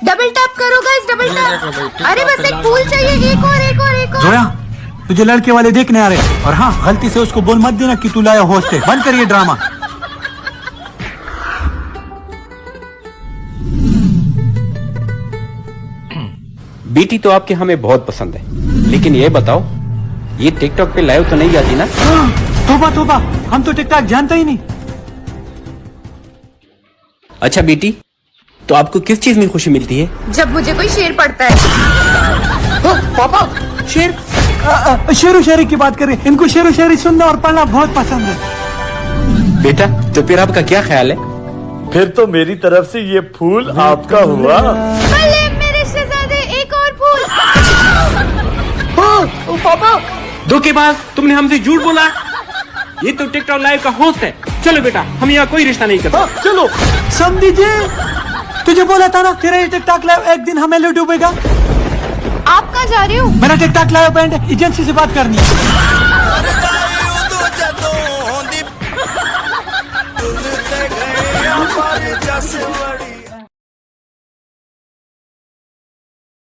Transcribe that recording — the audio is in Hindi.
डबल टैप करो गाइस, डबल टैप। अरे बस एक फूल चाहिए, एक और एक और एक और। जोया तुझे लड़के वाले देखने आ रहे हैं, और हाँ गलती से उसको बोल मत देना कि तू लाया होस्ट है। बंद करिए ड्रामा। बीटी तो आपके हमें बहुत पसंद है, लेकिन ये बताओ ये टिकटॉक पे लाइव तो नहीं आती ना? तोबा तोबा, हम तो टिकटॉक जानते ही नहीं। अच्छा बीटी, तो आपको किस चीज में खुशी मिलती है? जब मुझे कोई शेर पढ़ता है। पापा शेर? शेरो शायरी की बात करें, इनको शेरो शायरी सुनना और पढ़ना बहुत पसंद है। बेटा तो फिर आपका क्या ख्याल है? फिर तो मेरी तरफ से ये फूल आपका हुआ। भले मेरे शहजादे, एक और फूल। पापा धोखेबाज, तुमने हमसे झूठ बोला। ये तो टिकटॉक लाइव का होस्ट है। चलो बेटा, हम यहाँ कोई रिश्ता नहीं करते। चलो समझी जी, तुझे बोला था ना तेरा ये टिकटॉक लाइव एक दिन हमें ले डूबेगा। आप कहाँ जा रहे हो? मेरा टिकटॉक लाइव बैंड एजेंसी से बात करनी है।